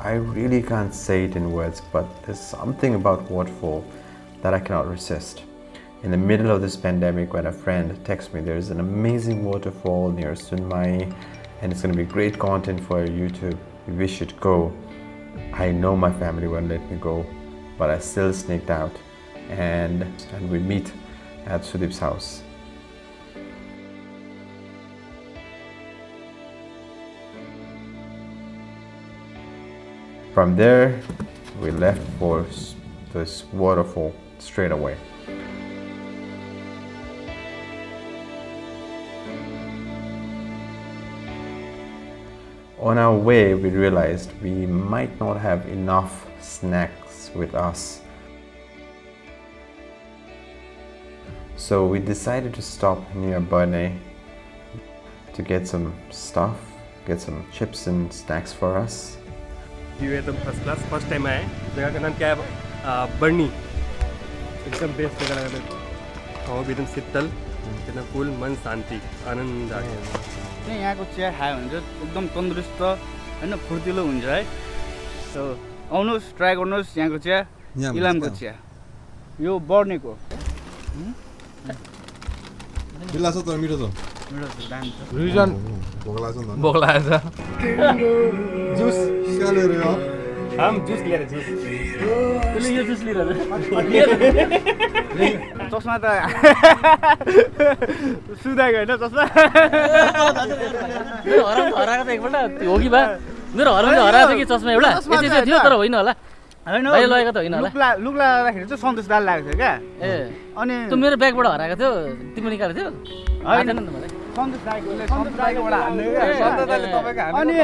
I really can't say it in words, but there's something about Waterfall that I cannot resist. In the middle of this pandemic, when a friend texts me, there's an amazing waterfall near 𝔻𝕬𝕝 and it's going to be great content for YouTube. We should go. I know my family won't let me go, but I still sneaked out and we meet at Sudeep's house. From there, we left for this waterfall straight away. On our way, we realized we might not have enough snacks with us. So we decided to stop near Burney to get some stuff, get some chips and snacks for us. You were the first class, first time I जगह का नाम क्या है? Burney. एकदम best जगह लगा था. हवा भी एकदम शीतल, एकदम कूल, मन शांति, आनंद आ गया. यहाँ को चिया खायो भने चाहिँ एकदम तन्दुरुस्त हैन फुर्तिलो हुन्छ है. सो आउनुस् ट्राई गर्नुस् यहाँको चिया, इलामको चिया. यो बर्नेको. बिलासो त मिठो छ. मिठो छ दाम छ. रिजन भोकला छ. जुस स्याले रे हो. हम जुस लिएर जुस. त्यसले यो जुस लिएर चस्मा त सुदाको हैन चस्मा. मेरो हराएको त एकपल्ट हो कि बा मेरो हराउँदा हराएको थियो कि चस्मा एउटा यति थियो तर होइन होला हैन बाहिर लगेको त होइन होला लुक लगाउँदाखेरि चाहिँ सन्तोष दाल लागेको थियो क्या. ए अनि त मेरो ब्यागबाट हराएको थियो तिमीले निकालेको थियो हैन नि त मलाई सन्तोष दाइकोबाट हान्ने क्या. सन्तोष दाइले तपाईको हान्ने.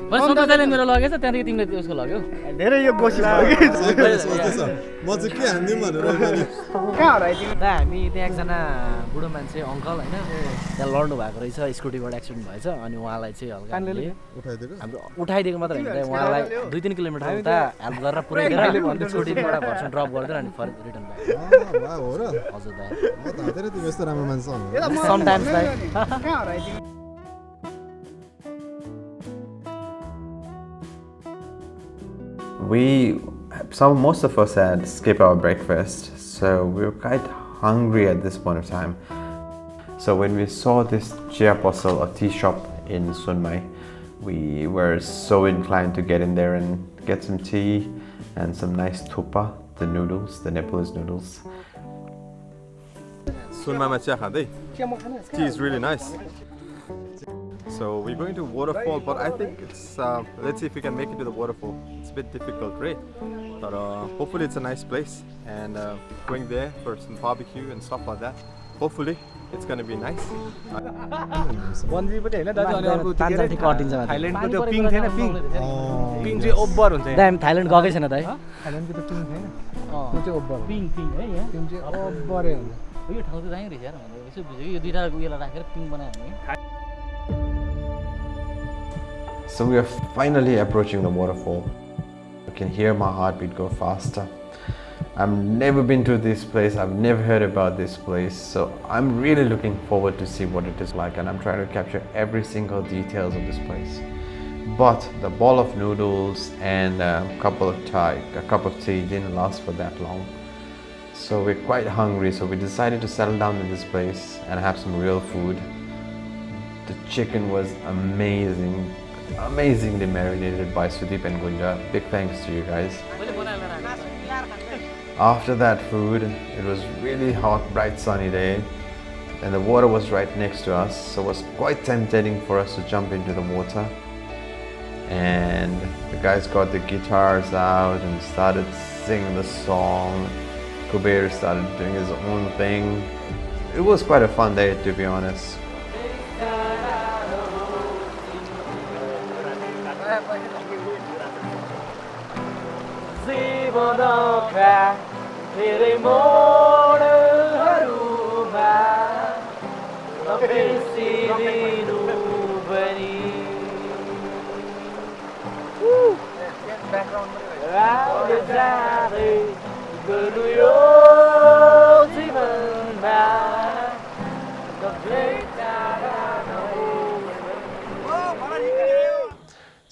मैले सन्तोष दाइले मेरो लगेछ त्यहाँदेखि तिमीले उसको लग्यौ. धेरै यो गोसिस भयो कि. म चाहिँ के हान्दिम भनेर कहाँ हराइदियो? दा हामी त्यहाँ एकजना बुढो मान्छे अङ्कल होइन त्यहाँ लड्नु भएको रहेछ स्कुटीबाट एक्सिडेन्ट भएछ अनि उहाँलाई चाहिँ हल्का हामीले हाम्रो उठाइदिएको मात्र होइन उहाँलाई 2-3 किलोमिटर उता हेल्प गरेर पुऱ्याइदिएर स्कुटीबाट घरसम्म ड्रप गरिदिएर अनि फर्क रिटर्न भयो. वाह हो र. हजुर दाइ म त हातेर तिमी यस्तो राम्रो मान्छे हो. समटाइम्स दाइ कहाँ हराइदियो? Most of us had skipped our breakfast, so we were quite hungry at this point of time. So when we saw this 𝔻𝕐𝕐, a tea shop in 𝔻𝕬𝕝, we were so inclined to get in there and get some tea and some nice thukpa, the noodles, the Nepalese noodles. 𝔻𝕬𝕝 chia खाँदै. Tea is really nice. So we're going to Waterfall, but I think it's let's see if we can make it to the waterfall. It's a bit difficult, right? But hopefully it's a nice place, and going there for some barbecue and stuff like that. Hopefully it's gonna be nice. Bungee पनि हैन दाजु अनि अर्को तान्जाठी कटिन्छ माथि थाइल्यान्डको त्यो पिङ थिएन पिङ पिङ चाहिँ over हुन्छ दाइ हामी थाइल्यान्ड गएकै छैन दाइ थाइल्यान्डको त पिङ थिएन त्यो चाहिँ ओभर पिङ पिङ है यहाँ पिङ चाहिँ ओभरै हुन्छ यो ठाउँ चाहिँ दाइ रहेछ यार भनेर यसो बुझ्यो यो दुईटा उयोलाई राखेर पिङ बनायो भने. So we are finally approaching the waterfall. You can hear my heartbeat go faster. I've never been to this place, I've never heard about this place, so I'm really looking forward to see what it is like, and I'm trying to capture every single details of this place. But the bowl of noodles and a cup of tea didn't last for that long. So we're quite hungry, so we decided to settle down in this place and have some real food. The chicken was amazingly marinated by Sudeep and Gunja. Big thanks to you guys. After that food, it was really hot, bright, sunny day, and the water was right next to us, so it was quite tempting for us to jump into the water. And the guys got the guitars out and started singing the song. 𝐻𝕐𝕝 started doing his own thing. It was quite a fun day, to be honest.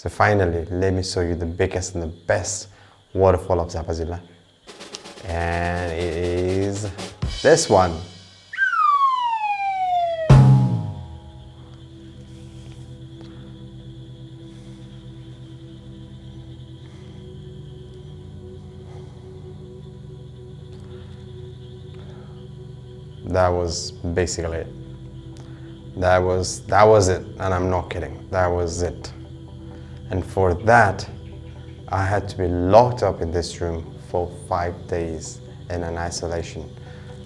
So finally, let me show you the biggest and the best waterfall of Zapazila. And it is this one. That was basically it. That was it, and I'm not kidding. That was it. And for that, I had to be locked up in this room for 5 days in an isolation.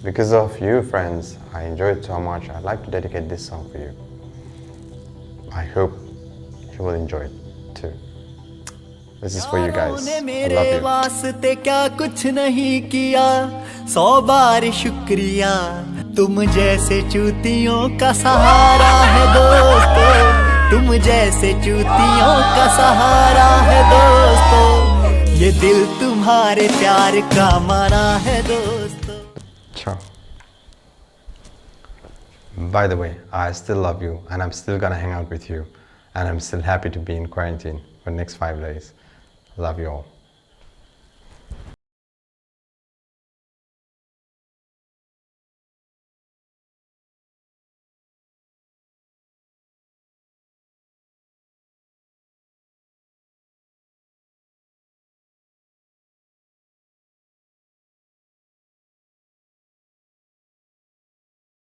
Because of you, friends, I enjoyed it so much. I'd like to dedicate this song for you. I hope you will enjoy it too. This is for you guys. I love you. वास्ते क्या कुछ नहीं किया 100 बार शुक्रिया तुम जैसे चूतियों का सहारा है दोस्तों तुम जैसे चूतियों का सहारा है दोस्तों ये दिल तुम्हारे प्यार का माना है दोस्तों. Ciao. By the way, I still love you and I'm still gonna hang out with you and I'm still happy to be in quarantine for the next 5 days. Love you all.